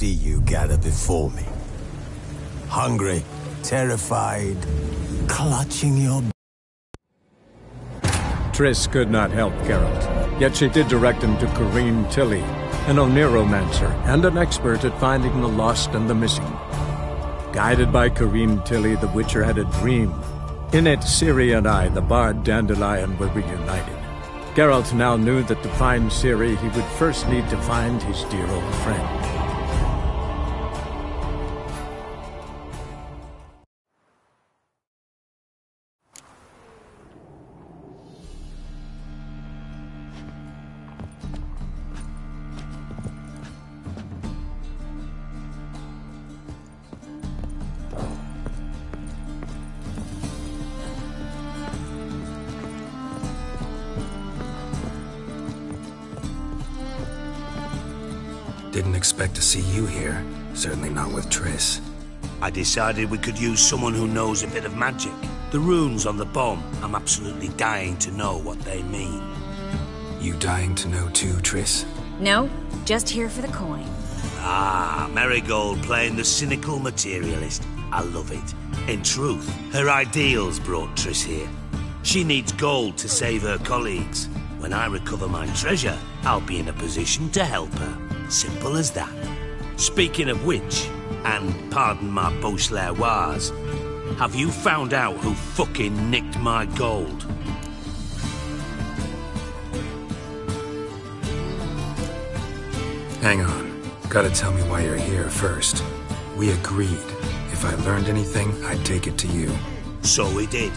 see you gather before me. Hungry, terrified, clutching your... Triss could not help Geralt, yet she did direct him to Kareem Tilly, an Oniromancer and an expert at finding the lost and the missing. Guided by Kareem Tilly, the Witcher had a dream. In it, Ciri and I, the bard Dandelion, were reunited. Geralt now knew that to find Ciri, he would first need to find his dear old friend. Didn't expect to see you here. Certainly not with Triss. I decided we could use someone who knows a bit of magic. The runes on the bomb, I'm absolutely dying to know what they mean. You dying to know too, Triss? No, just here for the coin. Ah, Marigold playing the cynical materialist. I love it. In truth, her ideals brought Triss here. She needs gold to save her colleagues. When I recover my treasure, I'll be in a position to help her. Simple as that. Speaking of which, and pardon my Beauclervoise, have you found out who fucking nicked my gold? Hang on. Gotta tell me why you're here first. We agreed. If I learned anything, I'd take it to you. So we did.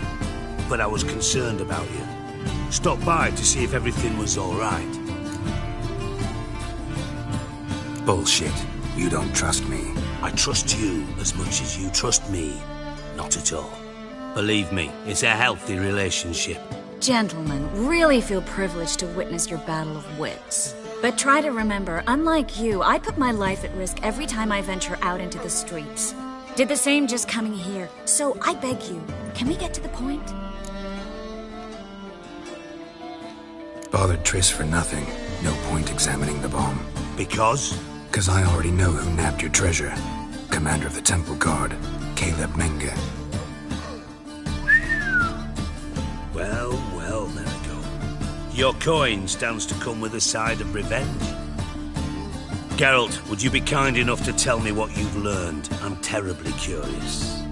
But I was concerned about you. Stopped by to see if everything was alright. Bullshit. You don't trust me. I trust you as much as you trust me. Not at all. Believe me, it's a healthy relationship. Gentlemen, really feel privileged to witness your battle of wits. But try to remember, unlike you, I put my life at risk every time I venture out into the streets. Did the same just coming here. So I beg you, can we get to the point? Bothered Triss for nothing. No point examining the bomb. Because? Because I already know who nabbed your treasure. Commander of the Temple Guard, Caleb Menge. Well, well, Marigold. Your coin stands to come with a side of revenge. Geralt, would you be kind enough to tell me what you've learned? I'm terribly curious.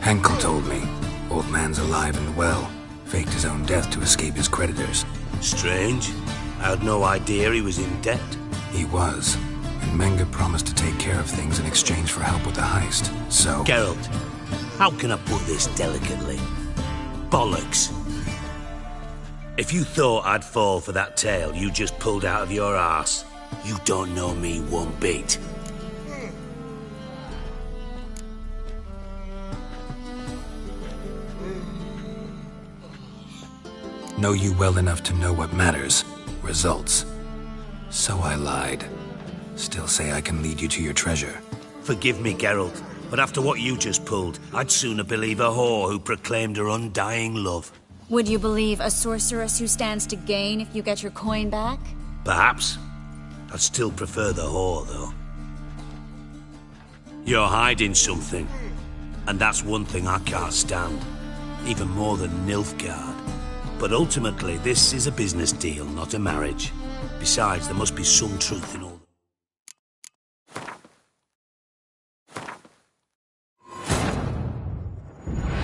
Henkel told me. Old man's alive and well. Faked his own death to escape his creditors. Strange. I had no idea he was in debt. He was. And Menge promised to take care of things in exchange for help with the heist. So... Geralt, how can I put this delicately? Bollocks. If you thought I'd fall for that tale you just pulled out of your arse, you don't know me one bit. Know you well enough to know what matters. Results. So I lied. Still say I can lead you to your treasure. Forgive me, Geralt, but after what you just pulled, I'd sooner believe a whore who proclaimed her undying love. Would you believe a sorceress who stands to gain if you get your coin back? Perhaps. I'd still prefer the whore, though. You're hiding something, and that's one thing I can't stand. Even more than Nilfgaard. But ultimately, this is a business deal, not a marriage. Besides, there must be some truth in all.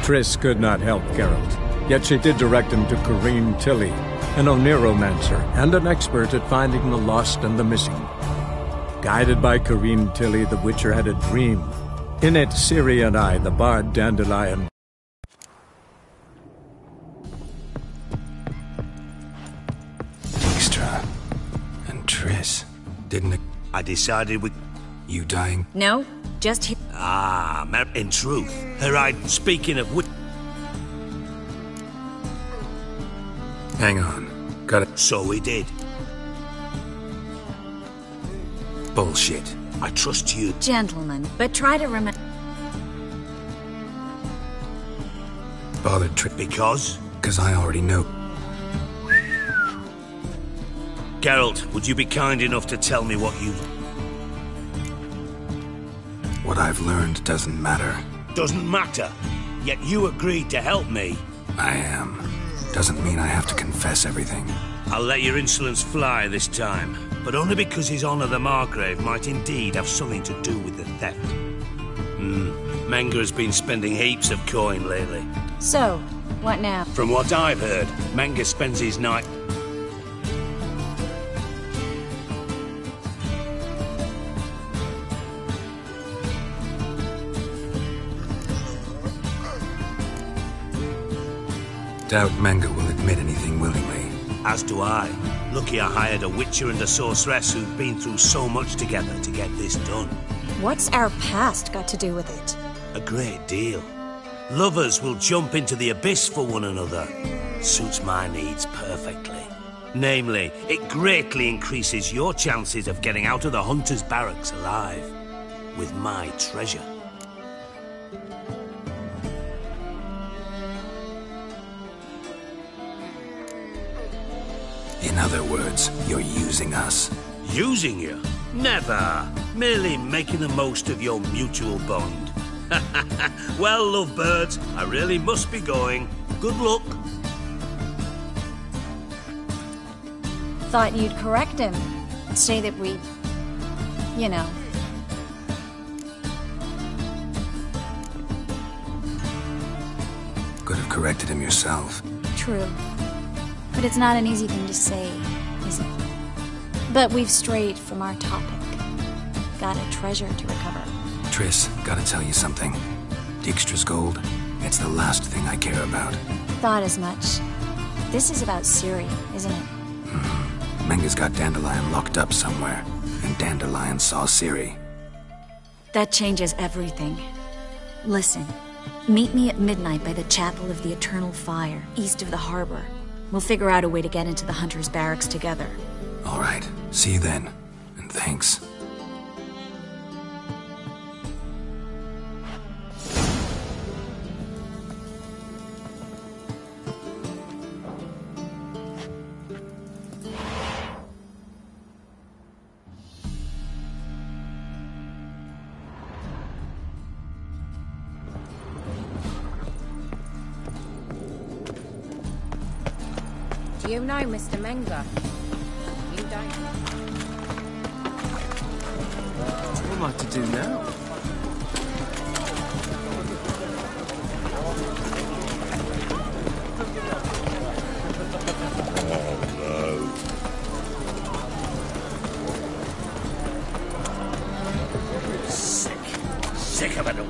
Triss could not help Geralt, yet she did direct him to Kareem Tilly, an Oniromancer and an expert at finding the lost and the missing. Guided by Kareem Tilly, the Witcher had a dream. In it, Ciri and I, the bard Dandelion, and Triss. Didn't I decided we... You dying? No, just here. Ah, in truth, speaking of which... Hang on. Got it. So we did. Bullshit. I trust you. Gentlemen, but try to remember... Bothered Triss. Because? Because I already know. Geralt, would you be kind enough to tell me what you... What I've learned doesn't matter. Doesn't matter? Yet you agreed to help me. I am. Doesn't mean I have to confess everything. I'll let your insolence fly this time, but only because His Honor the Margrave might indeed have something to do with the theft. Menga has been spending heaps of coin lately. So, what now? From what I've heard, Menga spends his night... Doubt Menga will admit anything willingly. As do I. Lucky I hired a witcher and a sorceress who've been through so much together to get this done. What's our past got to do with it? A great deal. Lovers will jump into the abyss for one another. Suits my needs perfectly. Namely, it greatly increases your chances of getting out of the hunter's barracks alive. With my treasure. In other words, you're using us. Using you? Never. Merely making the most of your mutual bond. Well, lovebirds, I really must be going. Good luck. Thought you'd correct him. Say that we... you know. Could have corrected him yourself. True. But it's not an easy thing to say, is it? But we've strayed from our topic. Got a treasure to recover. Triss, gotta tell you something. Dijkstra's gold, it's the last thing I care about. Thought as much. This is about Ciri, isn't it? Menga's got Dandelion locked up somewhere, and Dandelion saw Ciri. That changes everything. Listen, meet me at midnight by the Chapel of the Eternal Fire, east of the harbor. We'll figure out a way to get into the Hunter's barracks together. All right, see you then, and thanks. Do you know Mr. Menga? You don't. What am I to do now? Sick of it all.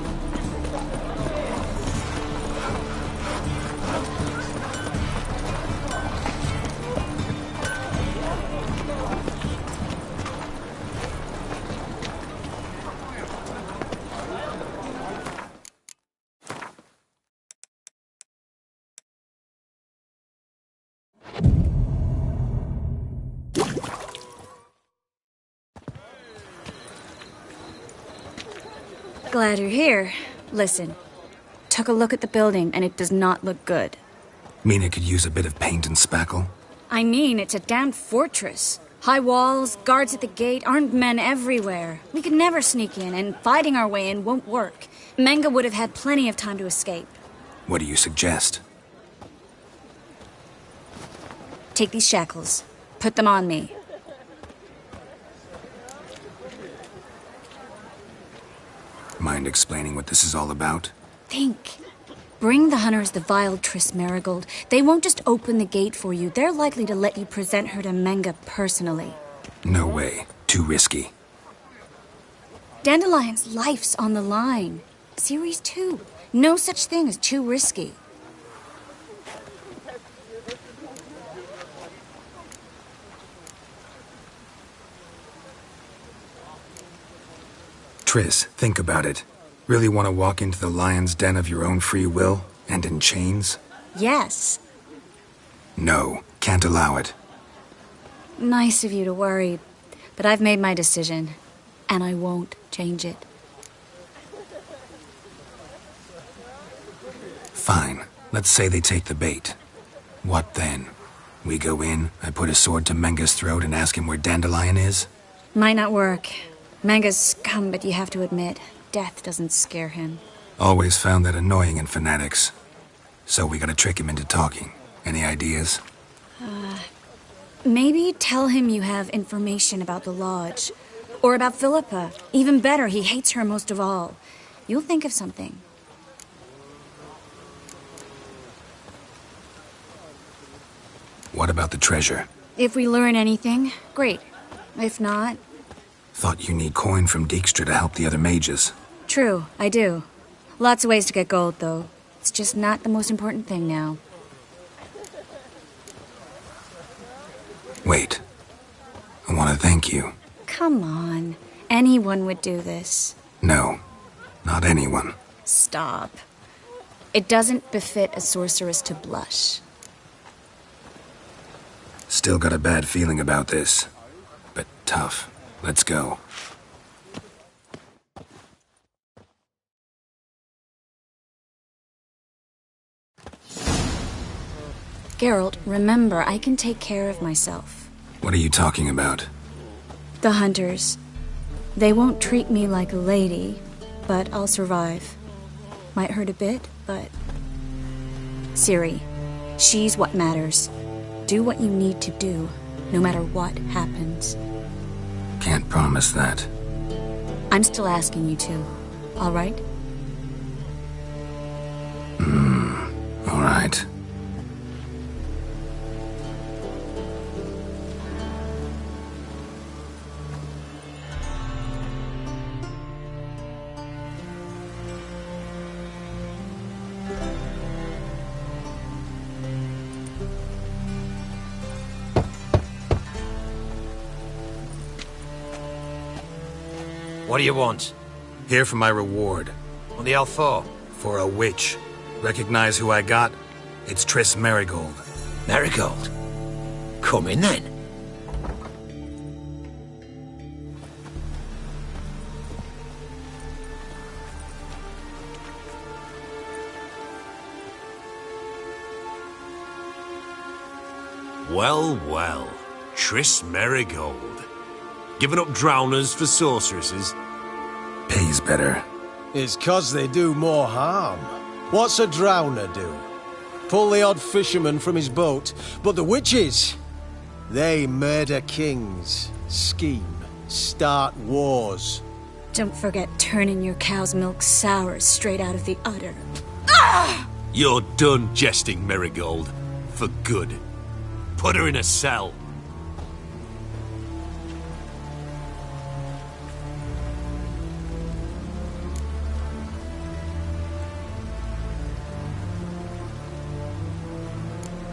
Glad you're here. Listen, took a look at the building and it does not look good. Mean it could use a bit of paint and spackle? I mean, it's a damn fortress. High walls, guards at the gate, armed men everywhere. We could never sneak in, and fighting our way in won't work. Menga would have had plenty of time to escape. What do you suggest? Take these shackles. Put them on me. Mind explaining what this is all about? Think. Bring the hunters the vile Triss Marigold. They won't just open the gate for you. They're likely to let you present her to Menga personally. No way. Too risky. Dandelion's life's on the line. Ciri's too. No such thing as too risky. Triss, think about it. Really want to walk into the lion's den of your own free will, and in chains? Yes. No, can't allow it. Nice of you to worry, but I've made my decision, and I won't change it. Fine. Let's say they take the bait. What then? We go in, I put a sword to Menga's throat and ask him where Dandelion is? Might not work. Menga's scum, but you have to admit, death doesn't scare him. Always found that annoying in fanatics. So we gotta trick him into talking. Any ideas? Maybe tell him you have information about the Lodge. Or about Philippa. Even better, he hates her most of all. You'll think of something. What about the treasure? If we learn anything, great. If not... Thought you need coin from Dijkstra to help the other mages. True, I do. Lots of ways to get gold, though. It's just not the most important thing now. Wait. I want to thank you. Come on. Anyone would do this. No. Not anyone. Stop. It doesn't befit a sorceress to blush. Still got a bad feeling about this. But tough. Let's go. Geralt, remember, I can take care of myself. What are you talking about? The hunters. They won't treat me like a lady, but I'll survive. Might hurt a bit, but... Ciri, she's what matters. Do what you need to do, no matter what happens. Can't promise that. I'm still asking you to, all right? All right. What do you want? Here for my reward. What the hell for? For a witch. Recognize who I got? It's Triss Merigold. Merigold? Come in then. Well, well. Triss Merigold. Giving up drowners for sorceresses? Pays better. It's 'cause they do more harm. What's a drowner do? Pull the odd fisherman from his boat. But the witches, they murder kings, scheme, start wars. Don't forget turning your cow's milk sour straight out of the udder. You're done jesting, Merigold. For good. Put her in a cell.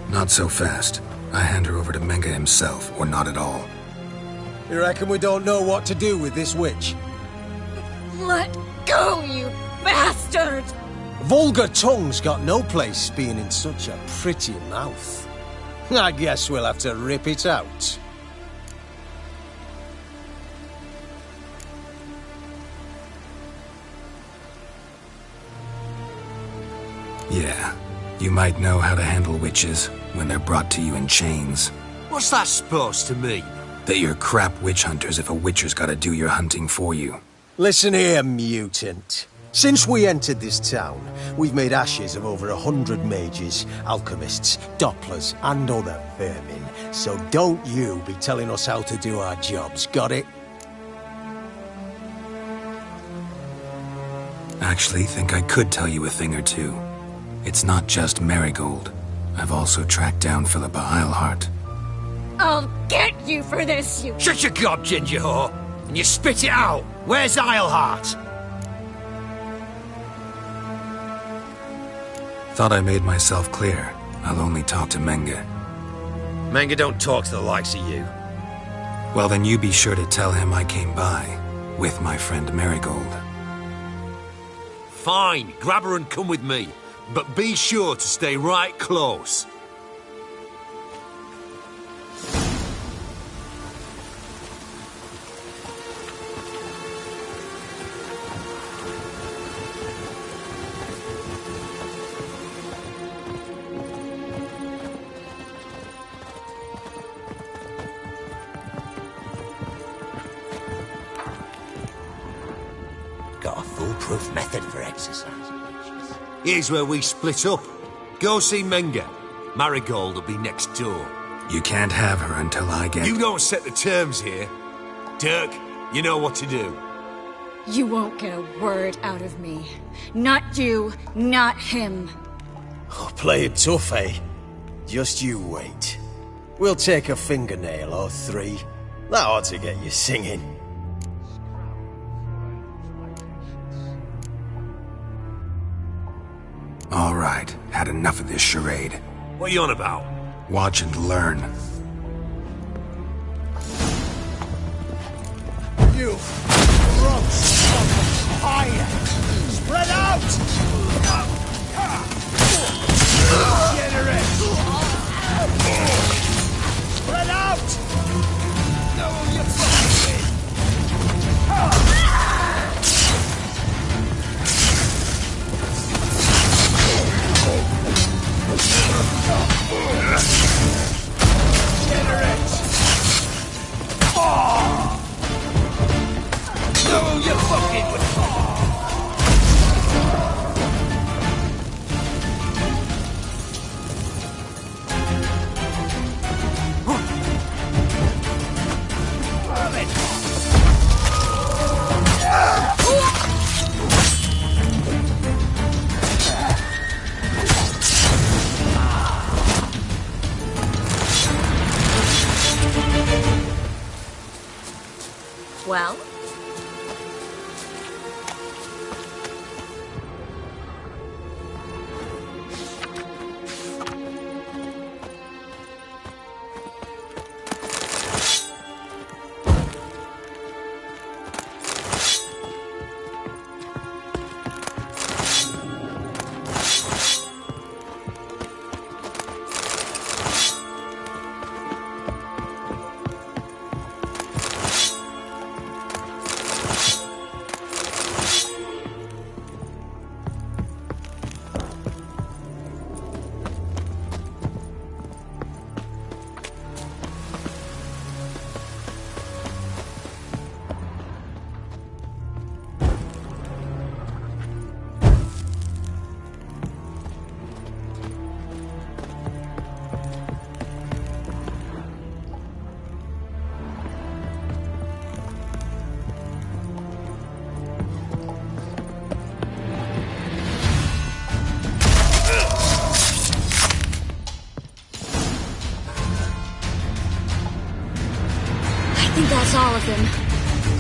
Not so fast. I hand her over to Menga himself, or not at all. You reckon we don't know what to do with this witch? Let go, you bastard! Vulgar tongue's got no place being in such a pretty mouth. I guess we'll have to rip it out. Yeah. You might know how to handle witches when they're brought to you in chains. What's that supposed to mean? That you're crap witch hunters if a witcher's gotta do your hunting for you. Listen here, mutant. Since we entered this town, we've made ashes of over 100 mages, alchemists, dopplers, and other vermin. So don't you be telling us how to do our jobs, got it? Actually, think I could tell you a thing or two. It's not just Merigold. I've also tracked down Philippa Eilhart. I'll get you for this, you... Shut your gob, ginger whore! And you spit it out! Where's Eilhart? Thought I made myself clear. I'll only talk to Menga. Menga don't talk to the likes of you. Well, then you be sure to tell him I came by, with my friend Merigold. Fine, grab her and come with me. But be sure to stay right close. foolproof method for exercise. Here's where we split up. Go see Menga. Marigold will be next door. You can't have her until I get... You don't set the terms here. Dirk, you know what to do. You won't get a word out of me. Not you, not him. Oh, play it tough, eh? Just you wait. We'll take a fingernail or 3. That ought to get you singing. All right, had enough of this charade. What are you on about? Watch and learn. You rocks on fire! Spread out! Generous! Spread out! No, you fucking Generous! No, you fucking with Well? I think that's all of them.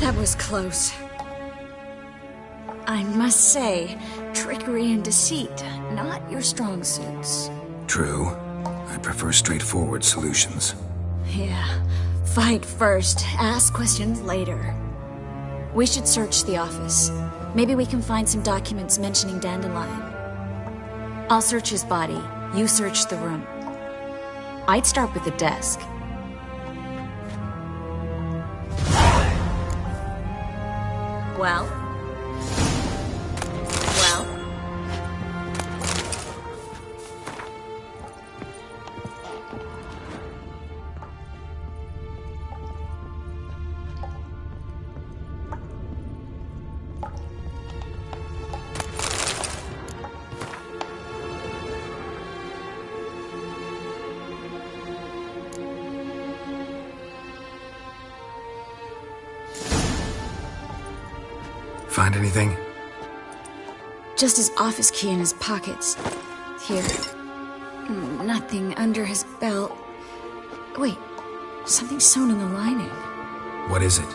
That was close. I must say, trickery and deceit, not your strong suits. True. I prefer straightforward solutions. Yeah. Fight first, ask questions later. We should search the office. Maybe we can find some documents mentioning Dandelion. I'll search his body. You search the room. I'd start with the desk. Well? Well? Find anything? Just his office key in his pockets. Here. Nothing under his belt. Wait, something sewn in the lining. What is it?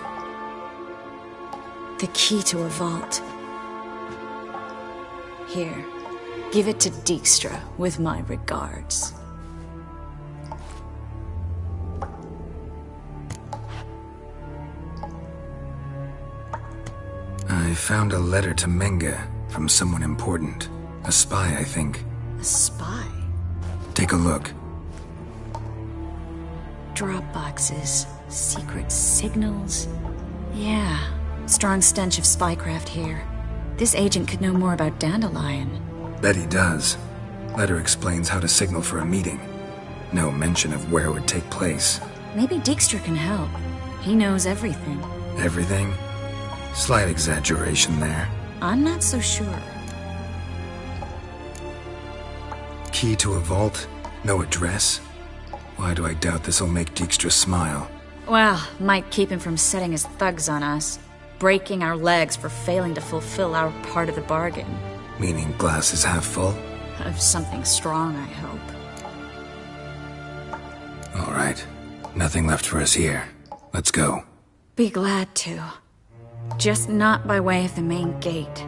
The key to a vault. Here, give it to Dijkstra with my regards. I found a letter to Menga from someone important. A spy, I think. A spy? Take a look. Drop boxes, secret signals. Yeah, strong stench of spycraft here. This agent could know more about Dandelion. Bet he does. Letter explains how to signal for a meeting. No mention of where it would take place. Maybe Dijkstra can help. He knows everything. Everything? Slight exaggeration there. I'm not so sure. Key to a vault? No address? Why do I doubt this'll make Dijkstra smile? Well, might keep him from setting his thugs on us. Breaking our legs for failing to fulfill our part of the bargain. Meaning glass is half full? Of something strong, I hope. All right. Nothing left for us here. Let's go. Be glad to. Just not by way of the main gate.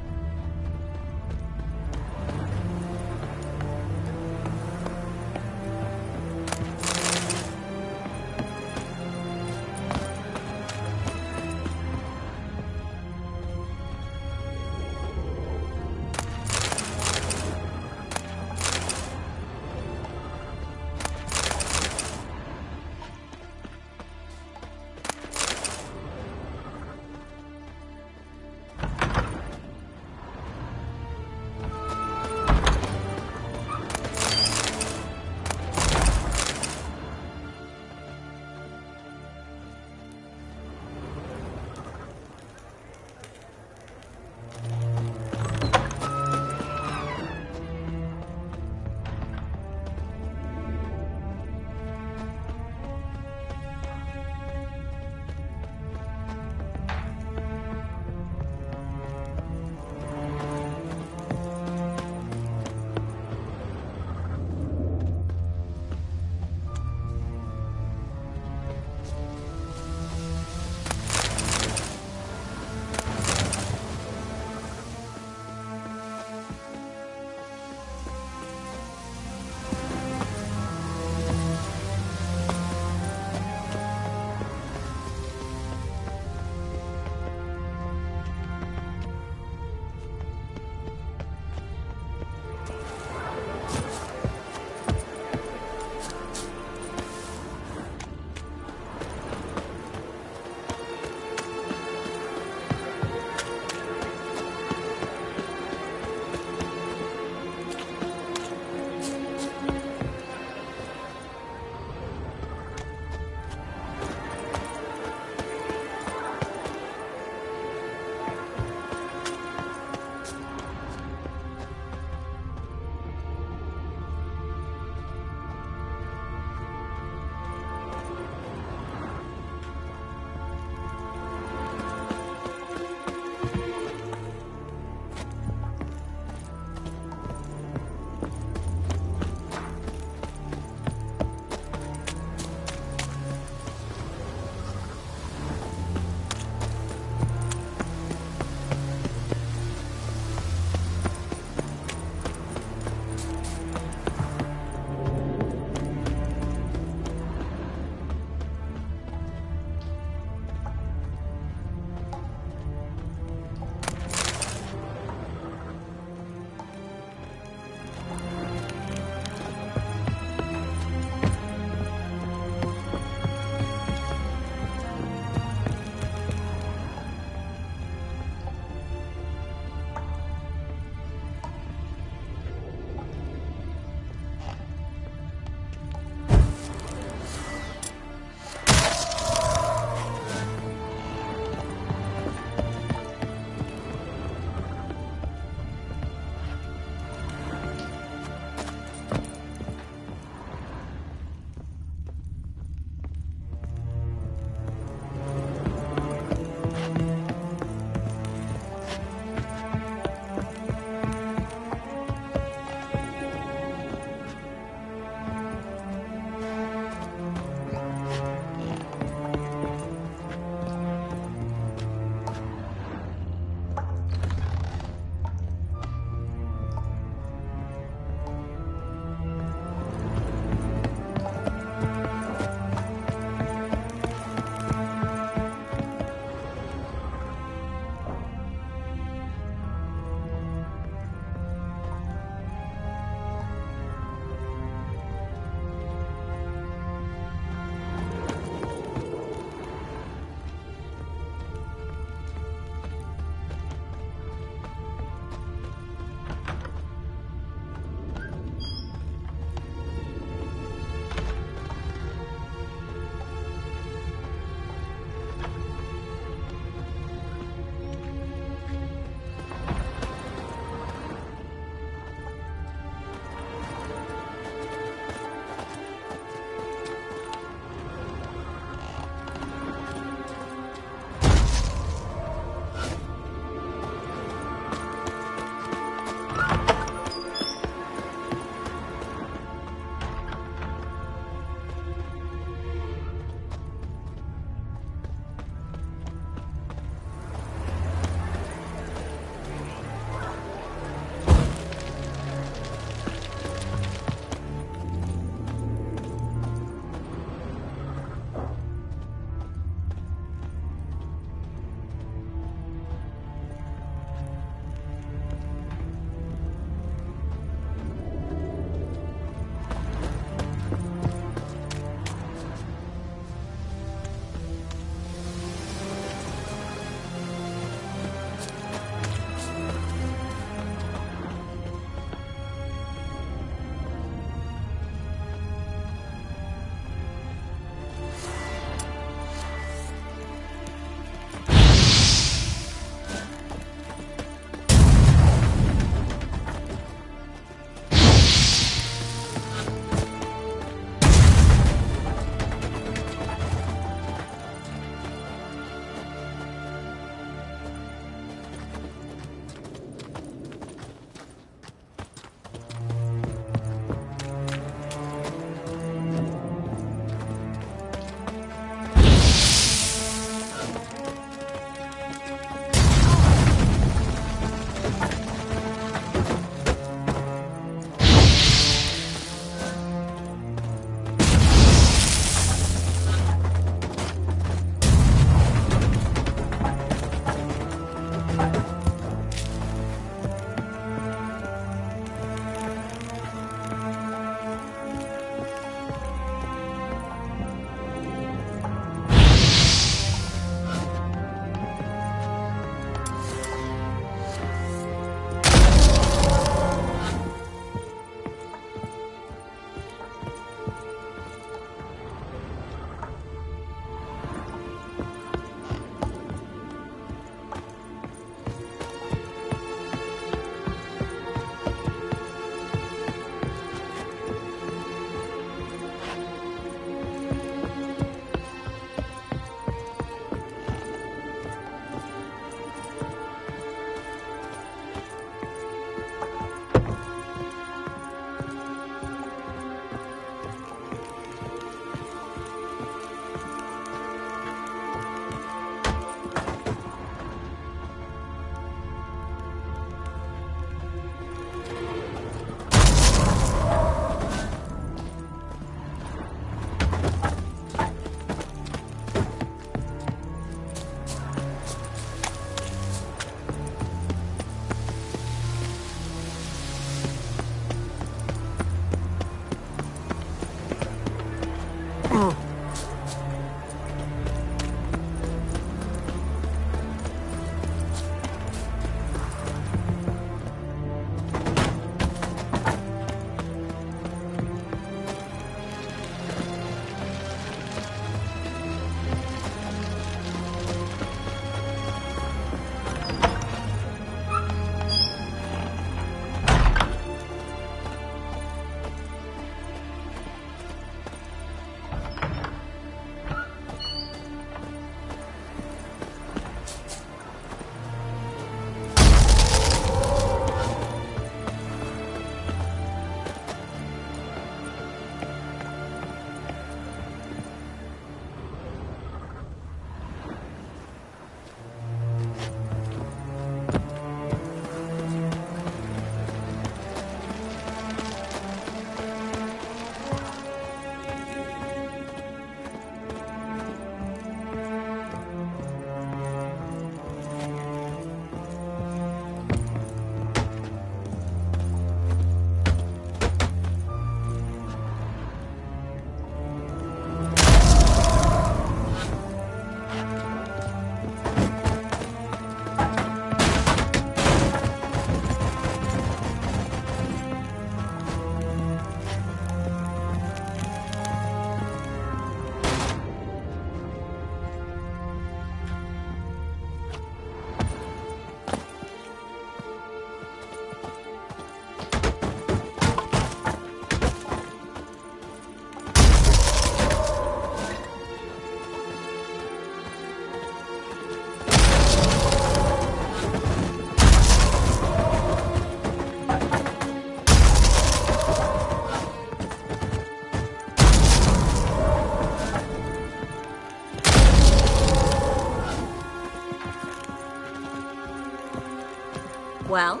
Well?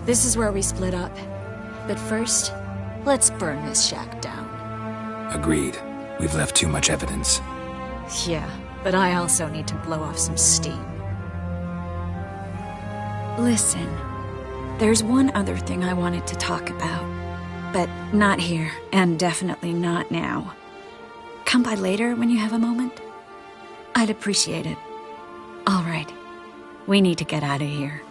This is where we split up. But first, let's burn this shack down. Agreed. We've left too much evidence. Yeah, but I also need to blow off some steam. Listen, there's one other thing I wanted to talk about. But not here, and definitely not now. Come by later when you have a moment? I'd appreciate it. All right. We need to get out of here.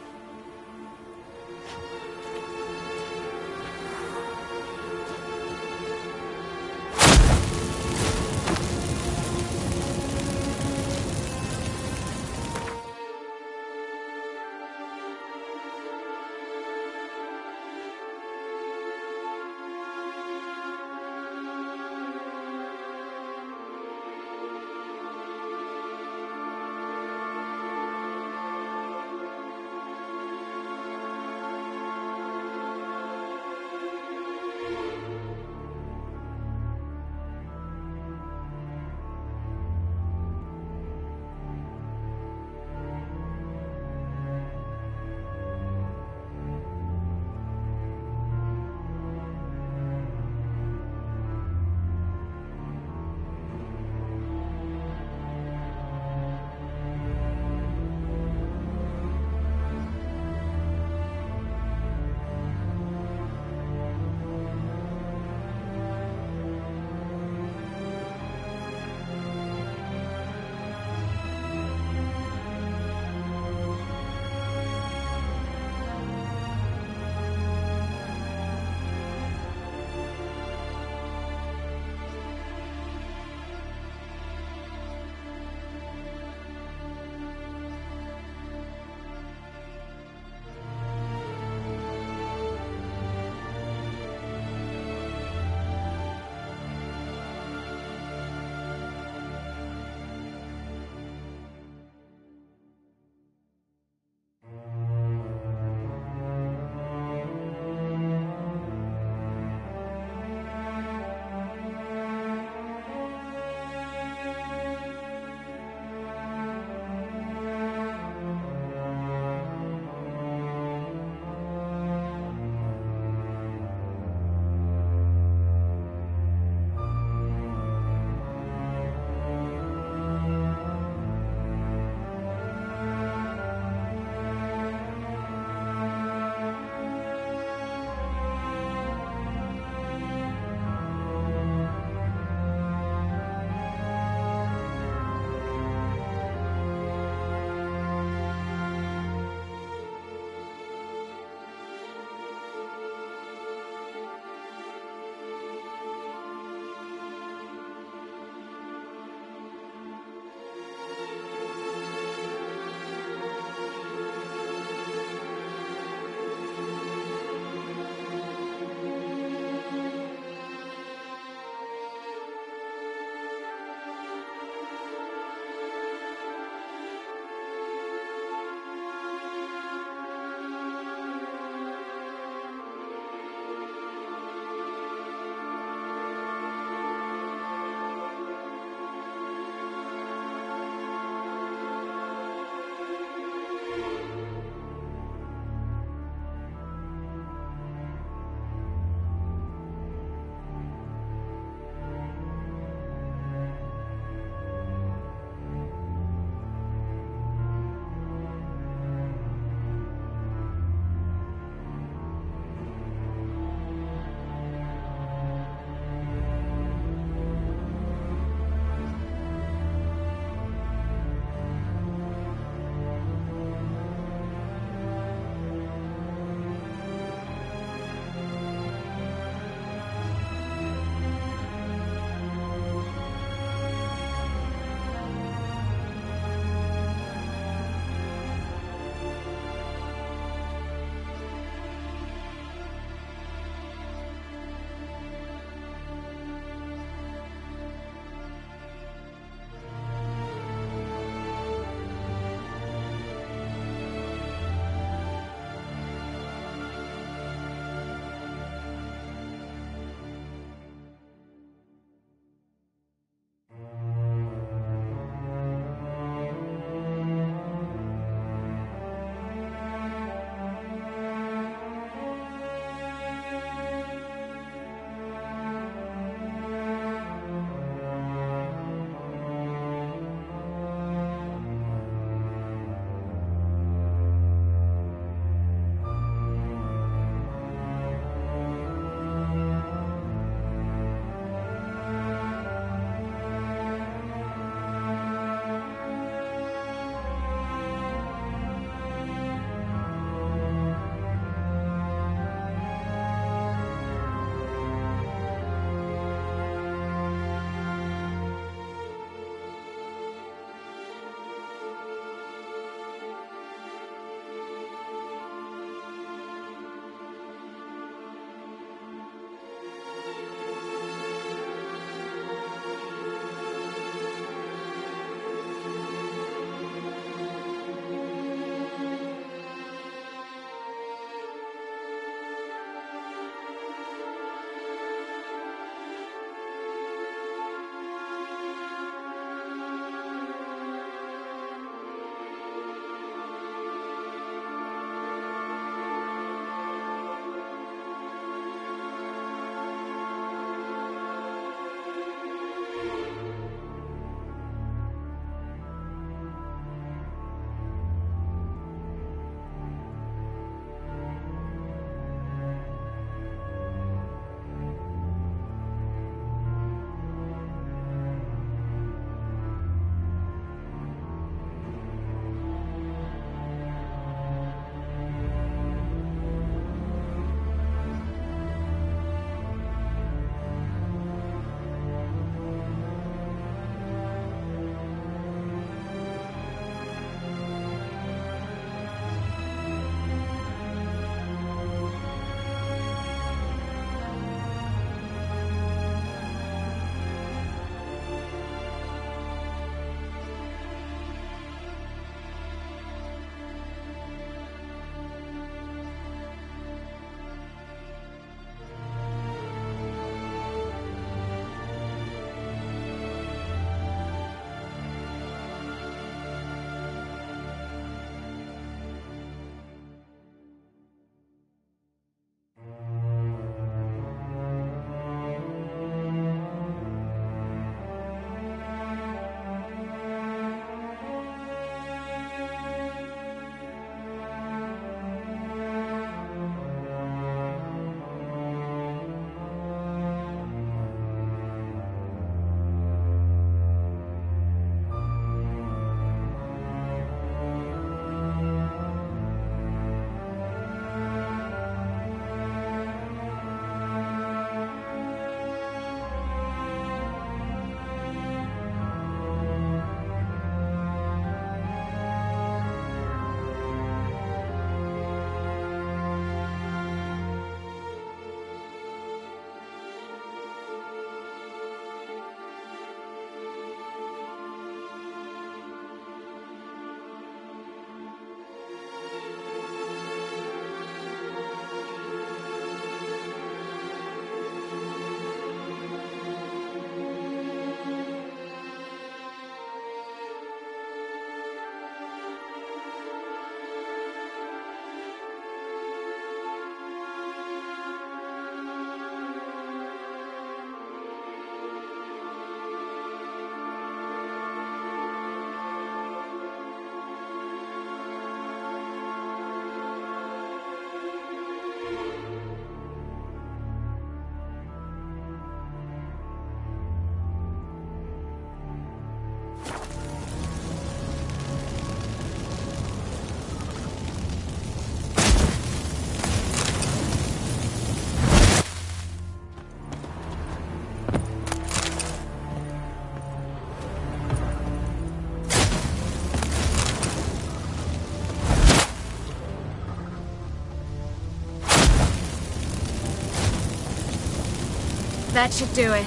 That should do it.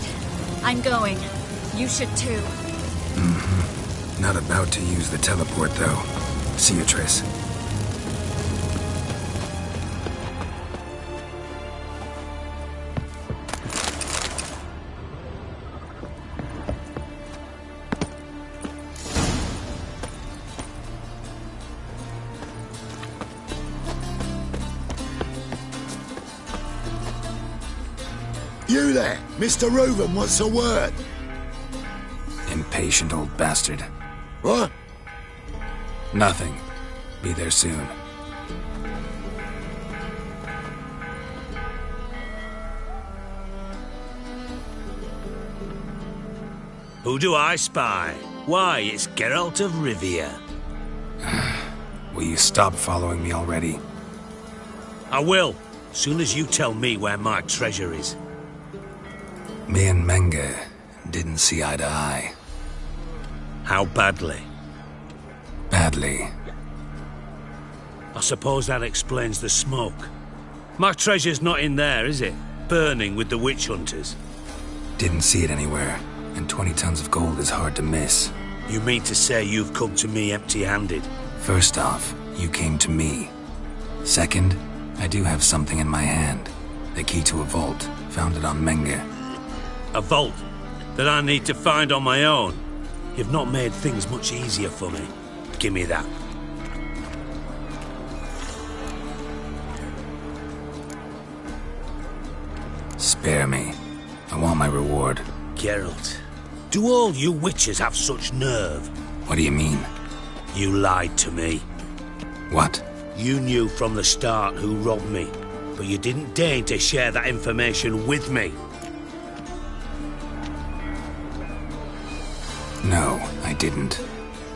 I'm going. You should too. Not about to use the teleport, though. See you, Triss. You there! Mr. Reuven wants a word! Impatient old bastard. What? Nothing. Be there soon. Who do I spy? Why, it's Geralt of Rivia. Will you stop following me already? I will, soon as you tell me where my treasure is. Me and Menge didn't see eye to eye. How badly? Badly. I suppose that explains the smoke. My treasure's not in there, is it? Burning with the witch hunters. Didn't see it anywhere, and 20 tons of gold is hard to miss. You mean to say you've come to me empty-handed? First off, you came to me. Second, I do have something in my hand. The key to a vault, found it on Menge. A vault that I need to find on my own. You've not made things much easier for me. Give me that. Spare me. I want my reward. Geralt, do all you witches have such nerve? What do you mean? You lied to me. What? You knew from the start who robbed me, but you didn't deign to share that information with me. No, I didn't.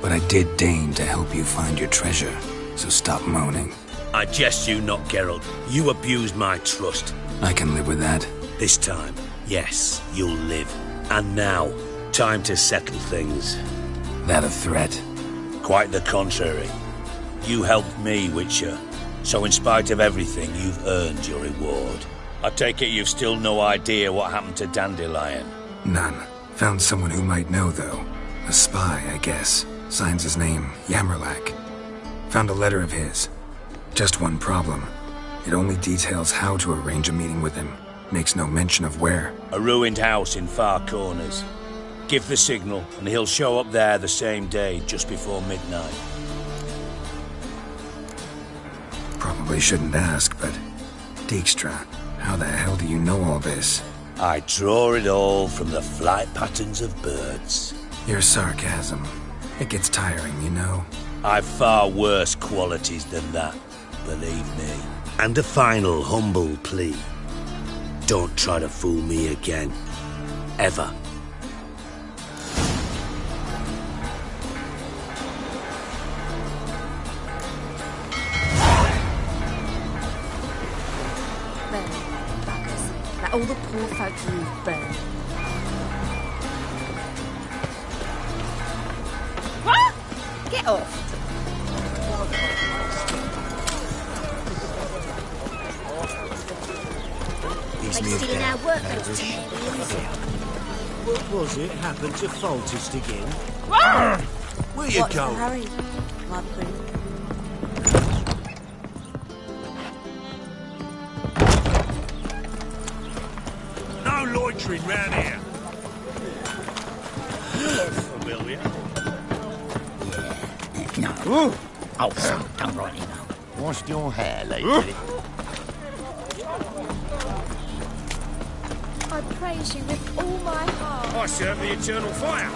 But I did deign to help you find your treasure, so stop moaning. I jest you not, Geralt. You abused my trust. I can live with that. This time, yes, you'll live. And now, time to settle things. That a threat? Quite the contrary. You helped me, Witcher. So in spite of everything, you've earned your reward. I take it you've still no idea what happened to Dandelion? None. Found someone who might know, though. A spy, I guess. Signs his name, Yammerlak. Found a letter of his. Just one problem. It only details how to arrange a meeting with him. Makes no mention of where. A ruined house in Far Corners. Give the signal, and he'll show up there the same day, just before midnight. Probably shouldn't ask, but... Dijkstra, how the hell do you know all this? I draw it all from the flight patterns of birds. Your sarcasm. It gets tiring, you know? I've far worse qualities than that, believe me. And a final humble plea. Don't try to fool me again. Ever. Let all the poor folk move burn. What? Get off. He's Like stealing our work, those two. What was it happened to Foltest again? Where you What's the going? hurry, my queen? No loitering round here. You look familiar. No. Oh, son, don't write it now. Washed your hair lately? I praise you with all my heart. I serve the eternal fire.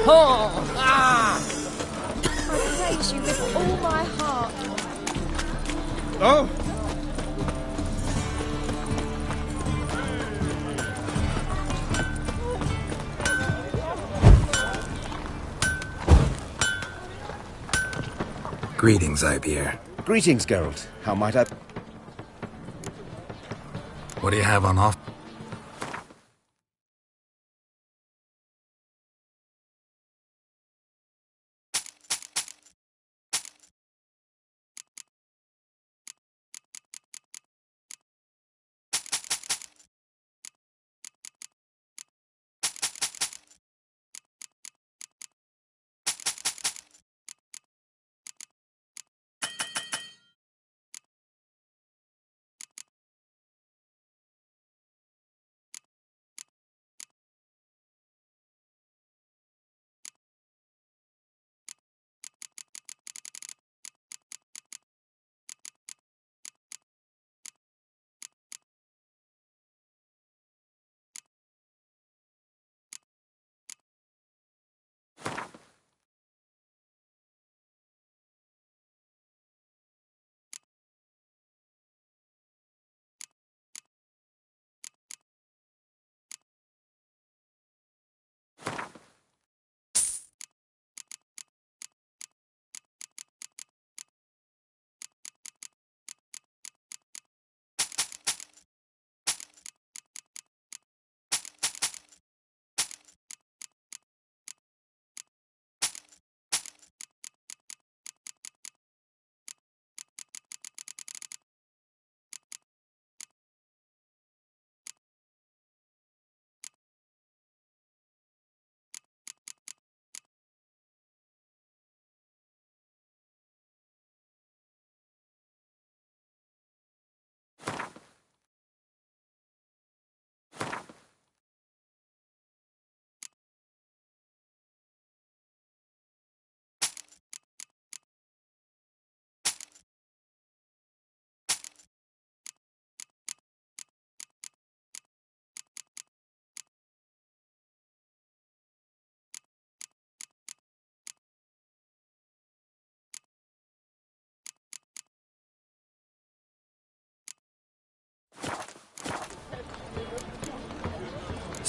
Oh! Ah! I praise you with all my heart. Oh! Greetings, Ibeer. Greetings, Geralt. How might I... What do you have on offer?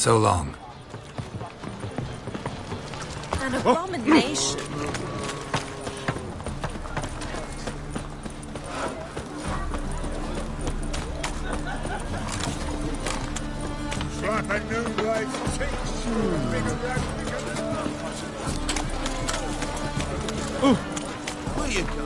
So long. An abomination. Like a new life Where you go?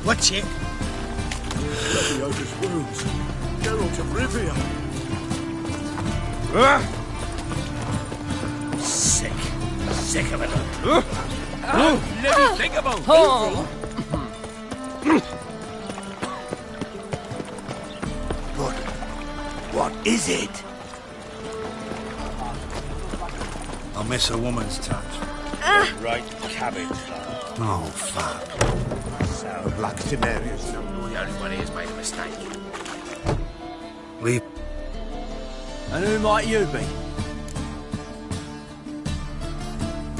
Watch it. Leviosa's wounds. Geralt of Rivia. Sick. Sick of it. Let me think about it. What is it? I miss a woman's touch. Right cabbage. Oh, fuck. Sour black denarius. The only one here's made a mistake. Leave. And who might you be?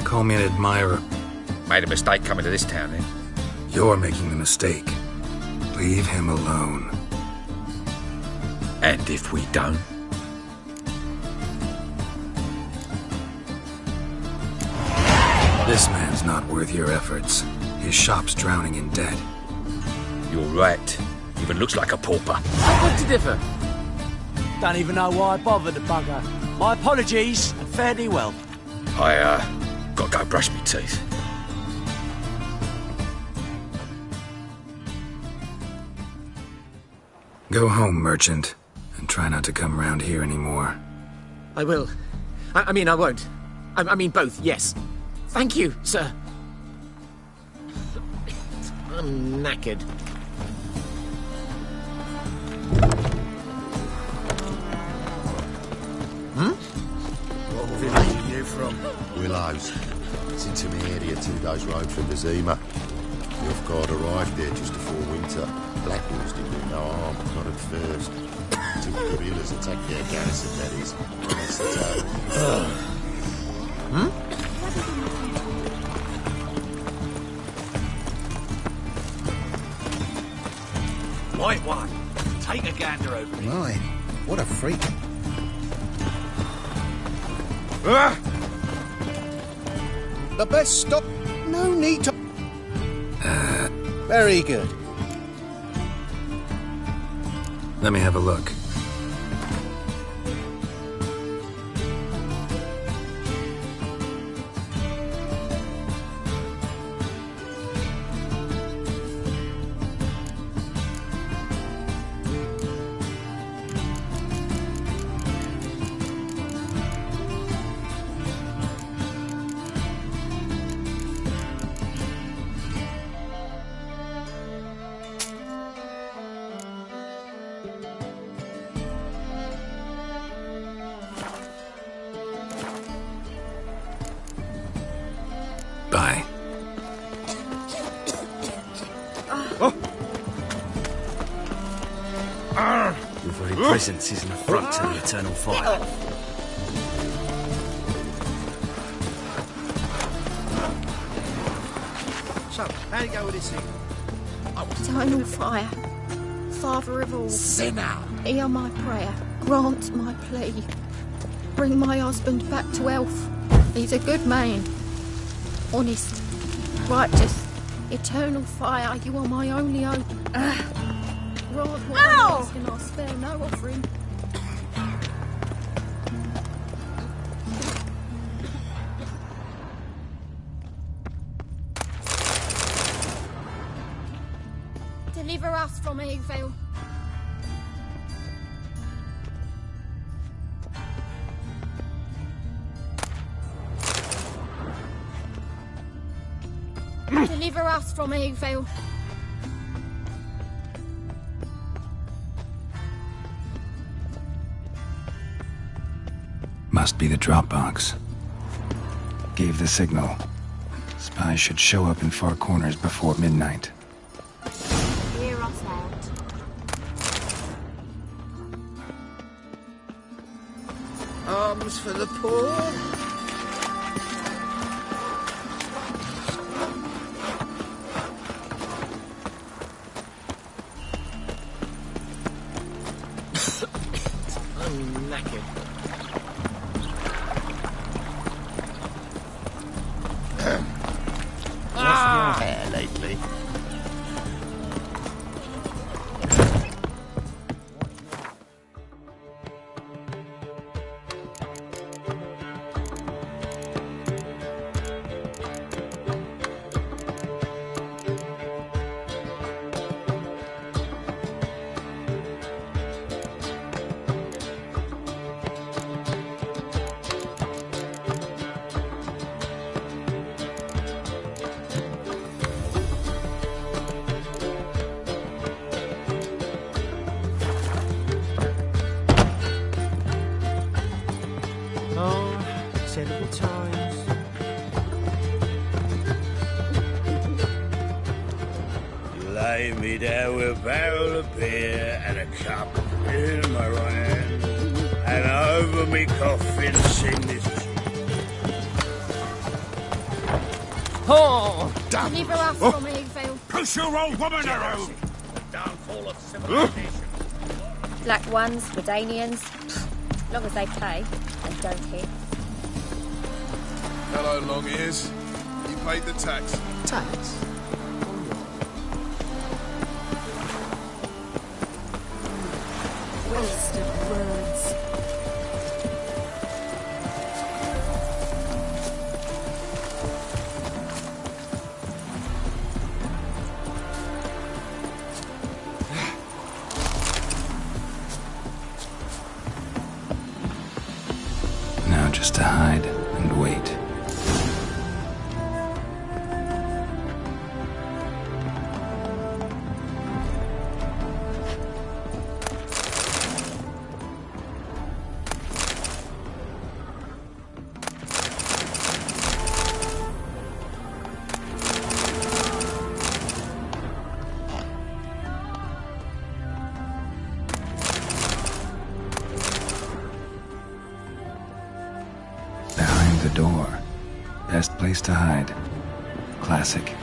Call me an admirer. Made a mistake coming to this town, eh? You're making the mistake. Leave him alone. And if we don't? This man's not worth your efforts. His shop's drowning in debt. You're right. Even looks like a pauper. I beg to differ. Don't even know why I bothered the bugger. My apologies, and fare thee well. I, gotta go brush my teeth. Go home, merchant, and try not to come around here anymore. I will. I mean, I won't. I mean, both, yes. Thank you, sir. I'm knackered. What village are you from? Willows. It's into my area, 2 days' road from Vizima. The off-guard arrived there just before winter. Blackwoods did me no harm, not at first. Two guerrillas attacked their garrison, that is. That's the tale. White one. Take a gander over here. My, what a freak. The best stop. No need to. Very good. Let me have a look. Bye. Your very presence is an affront to the eternal fire. So, how do you go with this thing? Eternal fire. Father of all. Sinner! Hear my prayer. Grant my plea. Bring my husband back to health. He's a good man. Honest. Righteous. Eternal fire. You are my only hope. Grant what I ask and I'll spare no offering. Deliver us from evil. Deliver us from evil. Must be the drop box. Gave the signal. Spies should show up in far corners before midnight. Hear us out. Arms for the poor. I'm knackered. Lost your hair lately? Terrible times. Lay me down with a barrel of beer and a cup in my right hand, and over me coffin sing this. Oh! Deliver us from evil. Push your old woman around! Downfall of civilization. Black ones, Redanians, long as they pay and don't hit. Hello, long ears. You paid the tax. Tax? Waste of words. Now just to hide and wait. Behind the door. Best place to hide. Classic.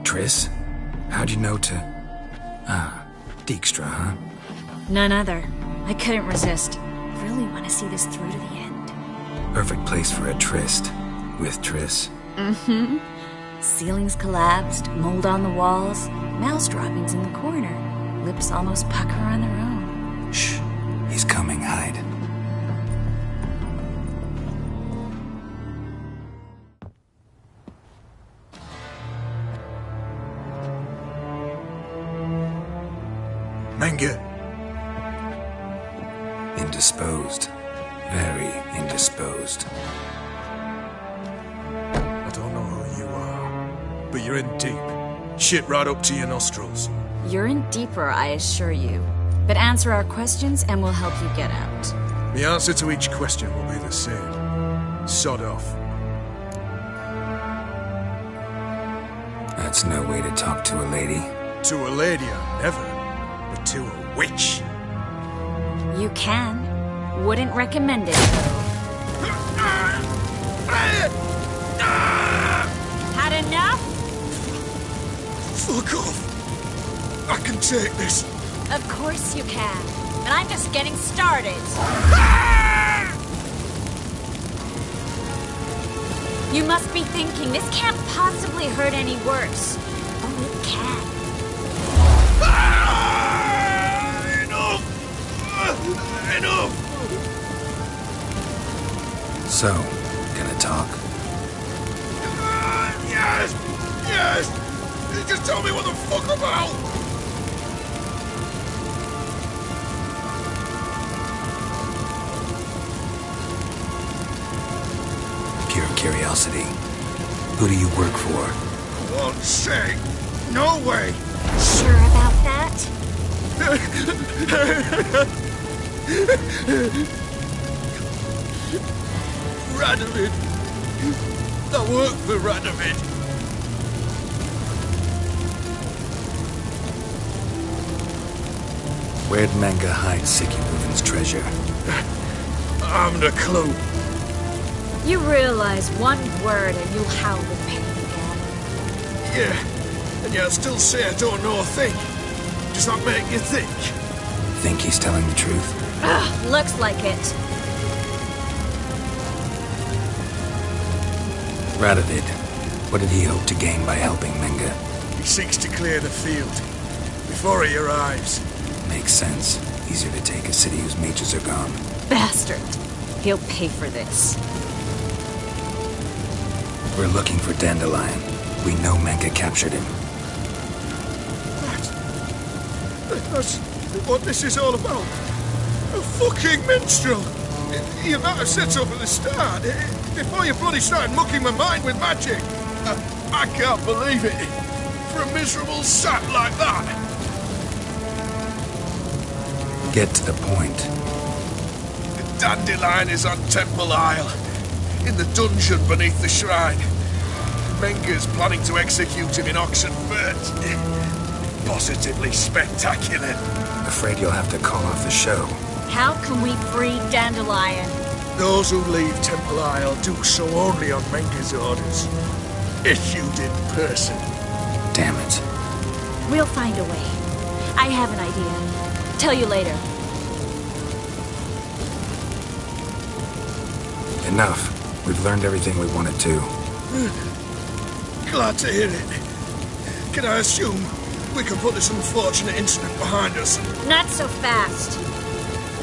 Triss? How'd you know to... Ah, Dijkstra, huh? None other. I couldn't resist. Really want to see this through to the end. Perfect place for a tryst. With Triss. Mm-hmm. Ceilings collapsed, mold on the walls, mouse droppings in the corner. Lips almost pucker on their own. Shh. He's coming. Hide. Menge. Indisposed. Very indisposed. I don't know who you are, but you're in deep. Shit right up to your nostrils. You're in deeper, I assure you. But answer our questions and we'll help you get out. The answer to each question will be the same. Sod off. That's no way to talk to a lady. To a lady, I never. But to a witch. You can. Wouldn't recommend it, though. Had enough? Fuck off. I can take this. Of course you can. And I'm just getting started. You must be thinking, this can't possibly hurt any worse. sweet cat. Enough! Enough! So, gonna talk? Yes! Yes! Just tell me what the fuck about! Pure curiosity. Who do you work for? For God's sake! No way! Sure about that? Radovid! I work for Radovid! Where'd Manga hide Sikiruvin's treasure? I haven't a clue. You realize one word and you'll howl with pain again. Yeah, and yet I still say I don't know a thing. Does that make you think? Think he's telling the truth? Ugh, looks like it. Radovid, what did he hope to gain by helping Manga? He seeks to clear the field before he arrives. Makes sense. Easier to take a city whose mages are gone. Bastard. He'll pay for this. We're looking for Dandelion. We know Manga captured him. That's what this is all about. A fucking minstrel! You might have said so from the start, before you bloody started mucking my mind with magic. I can't believe it. For a miserable sap like that. Get to the point. The Dandelion is on Temple Isle, in the dungeon beneath the shrine. Menga's planning to execute him in Oxenfurt. Positively spectacular. Afraid you'll have to call off the show. How can we free Dandelion? Those who leave Temple Isle do so only on Menga's orders. Issued in person. Damn it. We'll find a way. I have an idea. Tell you later. Enough. We've learned everything we wanted to. Glad to hear it. Can I assume we can put this unfortunate incident behind us? Not so fast.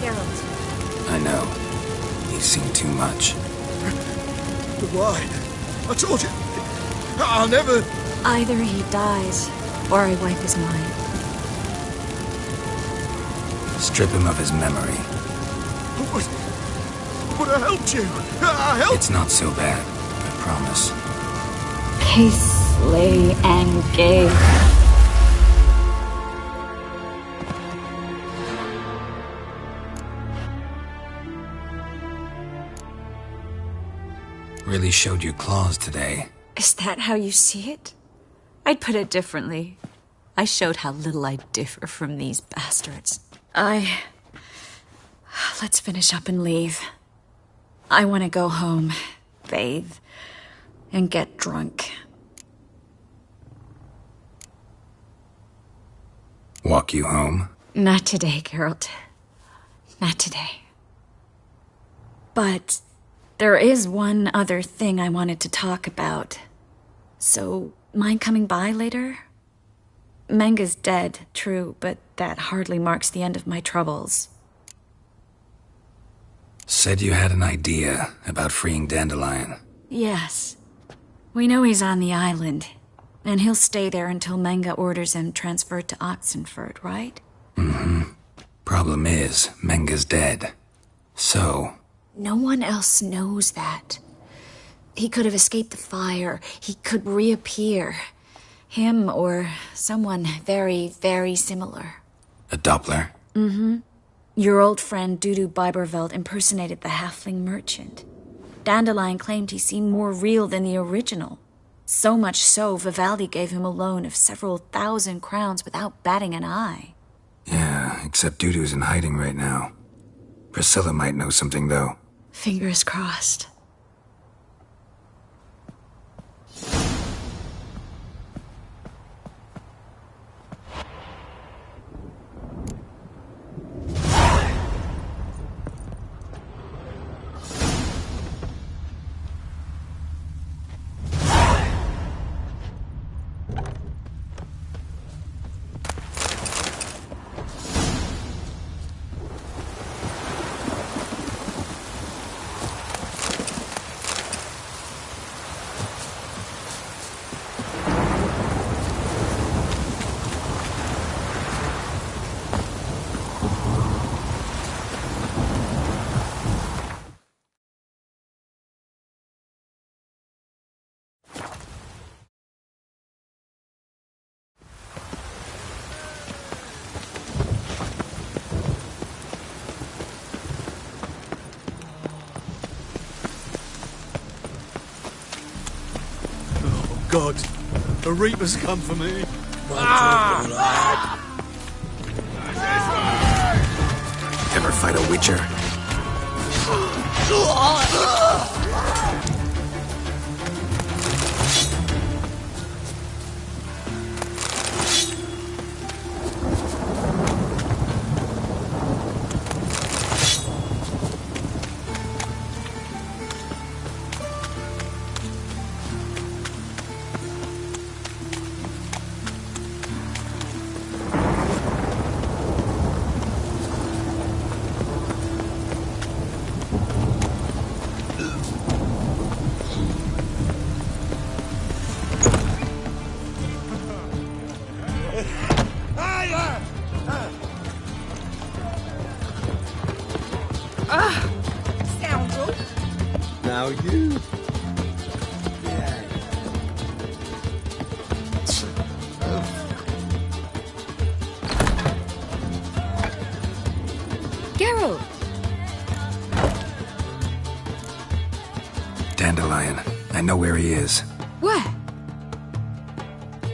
Geralt. I know. He's seen too much. But why? I told you. I'll never... Either he dies, or I wipe his mind. Strip him of his memory. But I helped you. I helped... It's not so bad. I promise. Peacefully and gay. Really showed your claws today. Is that how you see it? I'd put it differently. I showed how little I differ from these bastards. Let's finish up and leave. I want to go home, bathe, and get drunk. Walk you home? Not today, Geralt. Not today. But there is one other thing I wanted to talk about. So, mind coming by later? Manga's dead, true, but that hardly marks the end of my troubles. Said you had an idea about freeing Dandelion. Yes. We know he's on the island, and he'll stay there until Manga orders him transferred to Oxenfurt, right? Mm-hmm. Problem is, Manga's dead. So... No one else knows that. He could have escaped the fire. He could reappear. Him or someone very, very similar. A Doppler? Mm-hmm. Your old friend Dudu Biberveld impersonated the halfling merchant. Dandelion claimed he seemed more real than the original. So much so, Vivaldi gave him a loan of several thousand crowns without batting an eye. Yeah, except Dudu's in hiding right now. Priscilla might know something, though. Fingers crossed. God. The Reaper's come for me. Ever fight a Witcher? Scoundrel. Now you. Geralt. Dandelion. I know where he is. Where?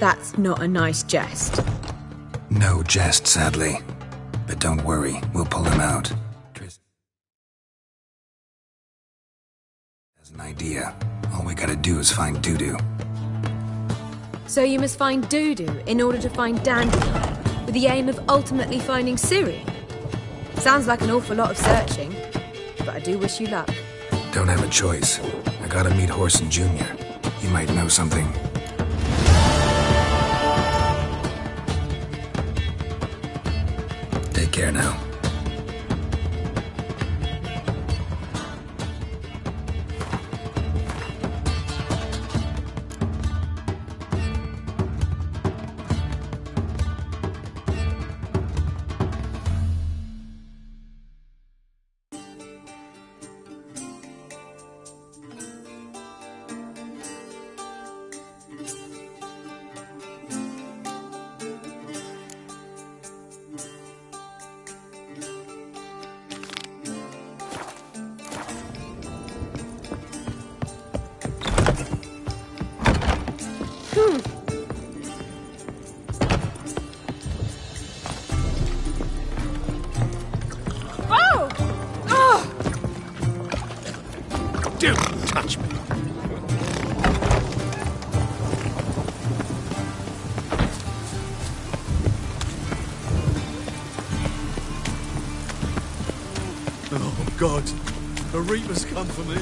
That's not a nice jest. No jest, sadly. But don't worry, we'll pull him out. Has an idea. All we gotta do is find Dudu. So you must find Dudu in order to find Dandelion, with the aim of ultimately finding Ciri. Sounds like an awful lot of searching, but I do wish you luck. Don't have a choice. I gotta meet Horson Jr. He might know something. Take care now. Don't touch me. Oh, God. The Reaper's come for me.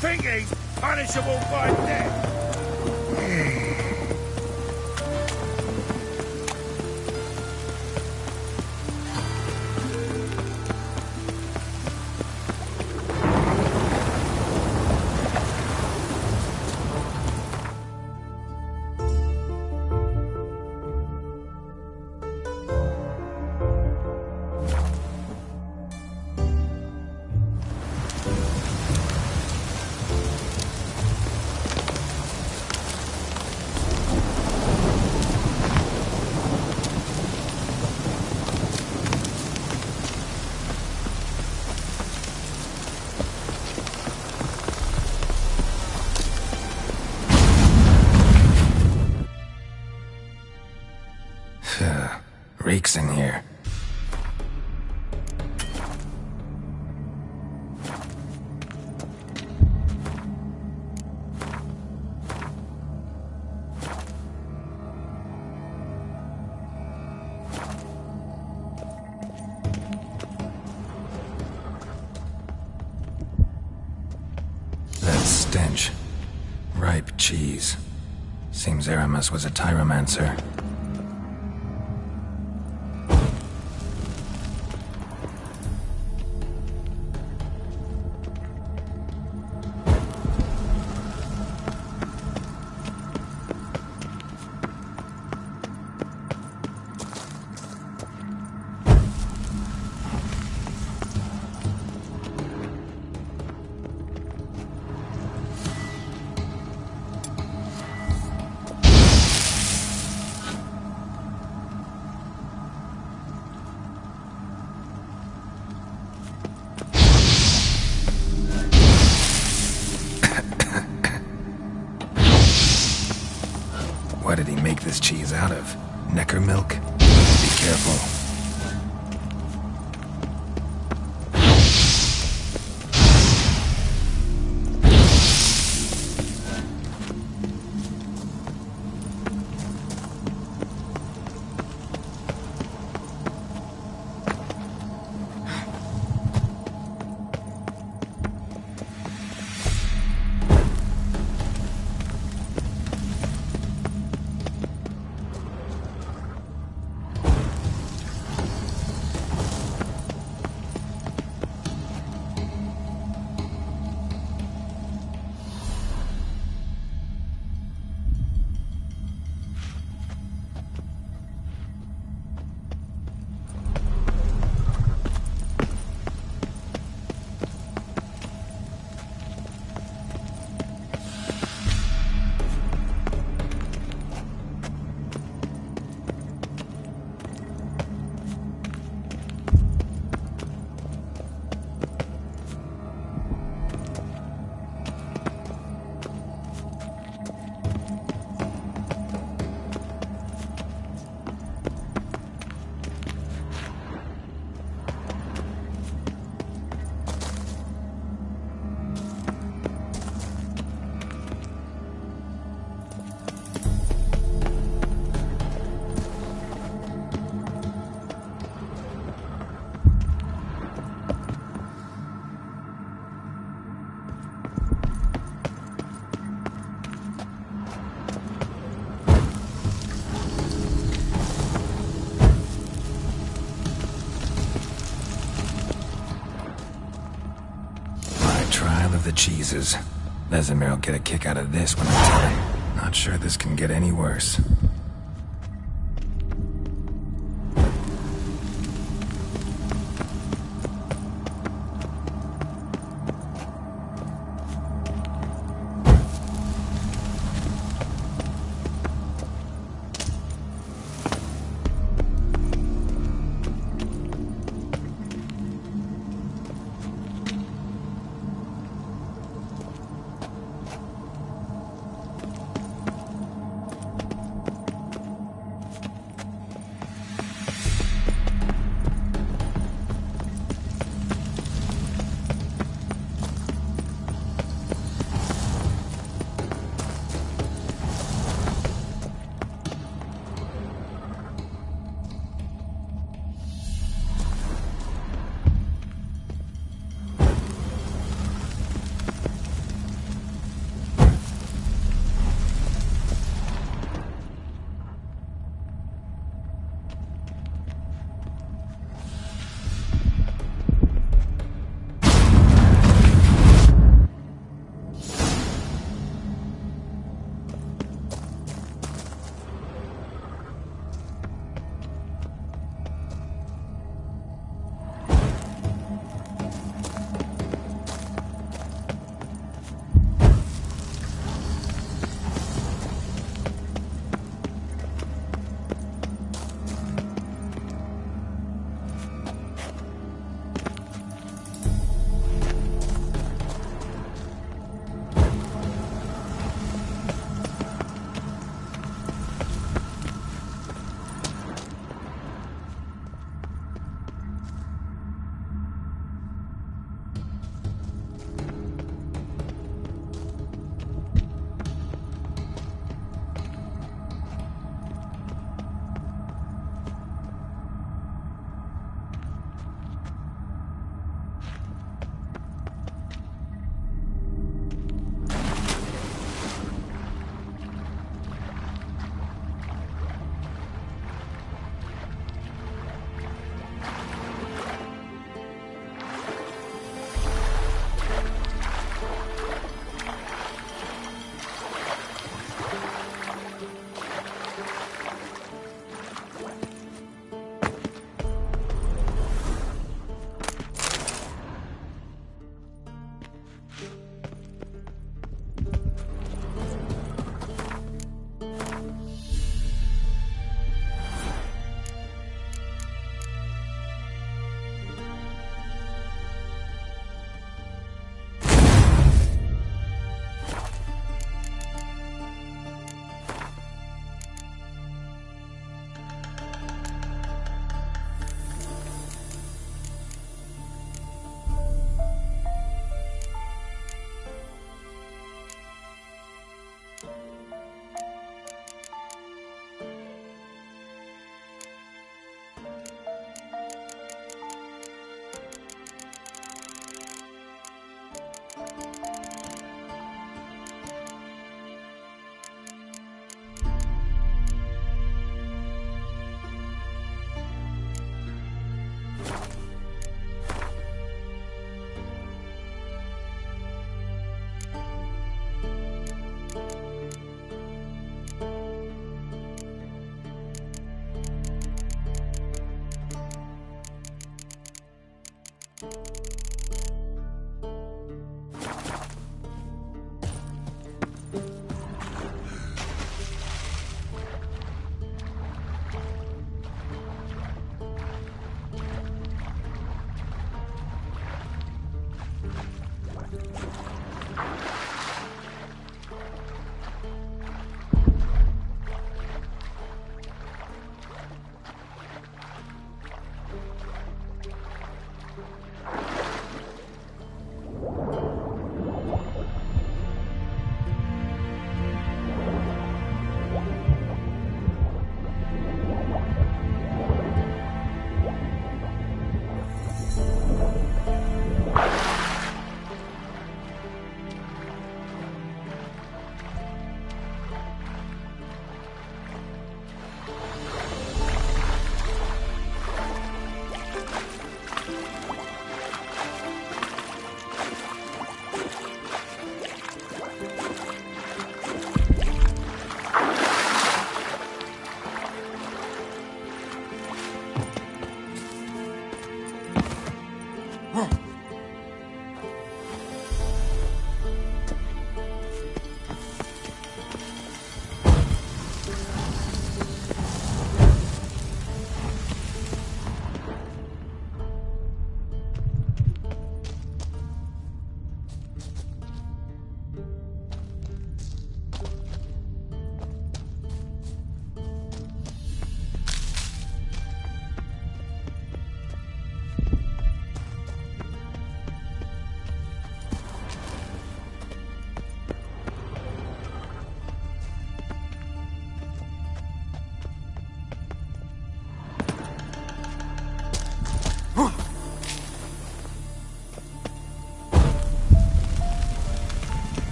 Think he's punishable by death. Reeks in here. That stench. Ripe cheese. Seems Aramis was a tyromancer. this cheese out of? Necker milk? Be careful. The cheeses. Vesemir will get a kick out of this when I tell him. Not sure this can get any worse.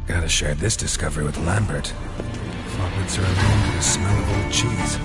Gotta share this discovery with Lambert. Foglets are immune to the smell of old cheese.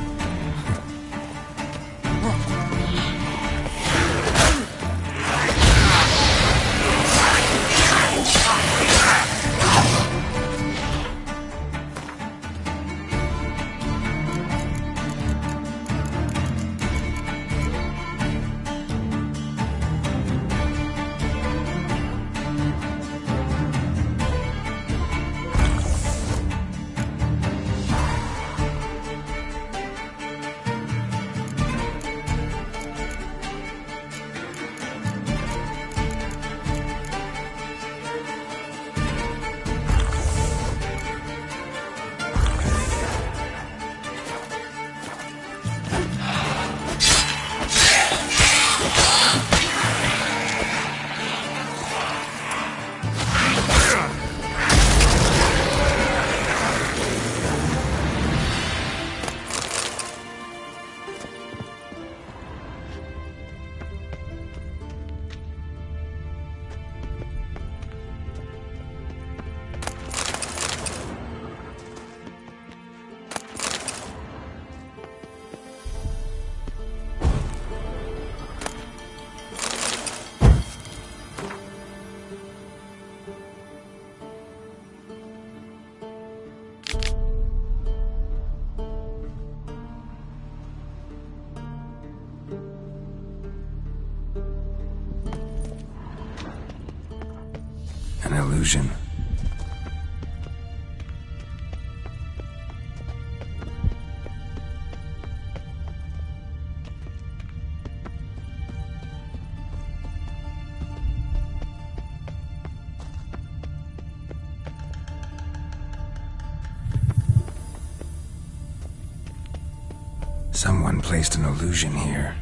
An illusion. Someone placed an illusion here.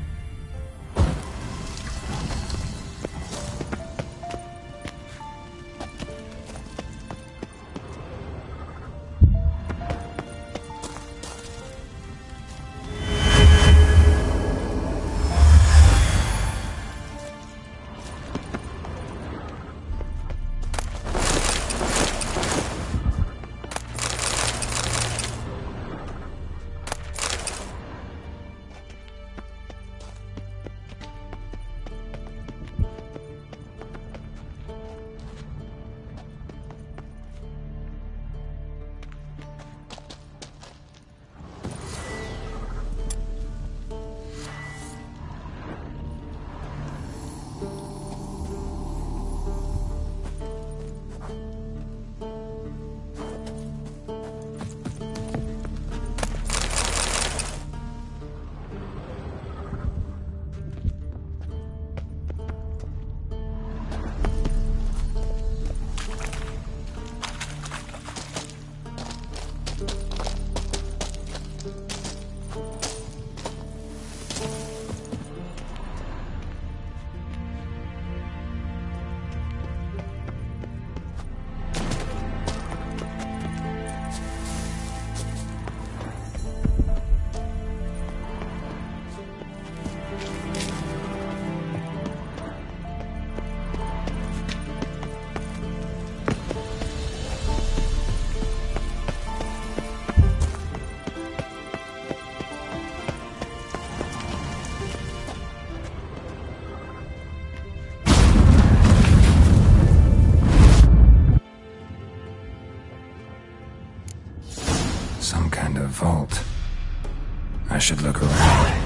I should look around.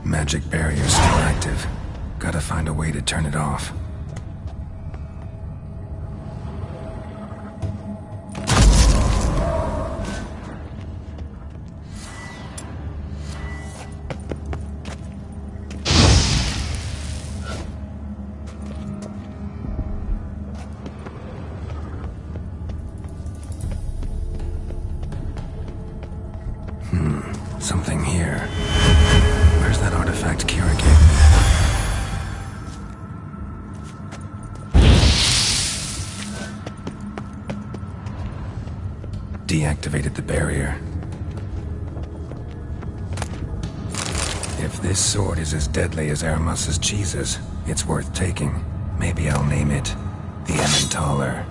Magic barrier still active. Gotta find a way to turn it off. Something here. Where's that artifact Kira gave me? Deactivated the barrier. If this sword is as deadly as Aramus's cheeses, it's worth taking. Maybe I'll name it the Emmentaler.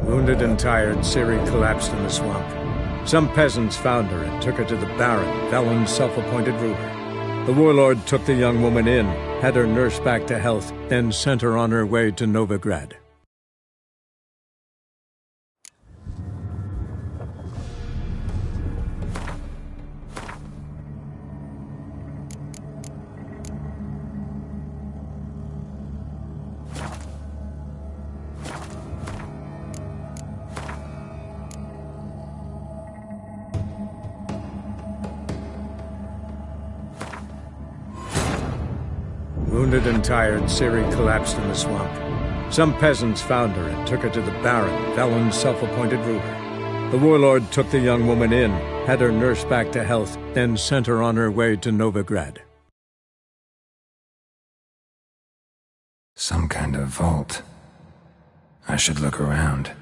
Wounded and tired, Ciri collapsed in the swamp. Some peasants found her and took her to the Baron, Velen's self-appointed ruler. The warlord took the young woman in, had her nursed back to health, then sent her on her way to Novigrad. Wounded and tired, Ciri collapsed in the swamp. Some peasants found her and took her to the Baron, Velen's self-appointed ruler. The warlord took the young woman in, had her nursed back to health, then sent her on her way to Novigrad. Some kind of vault. I should look around.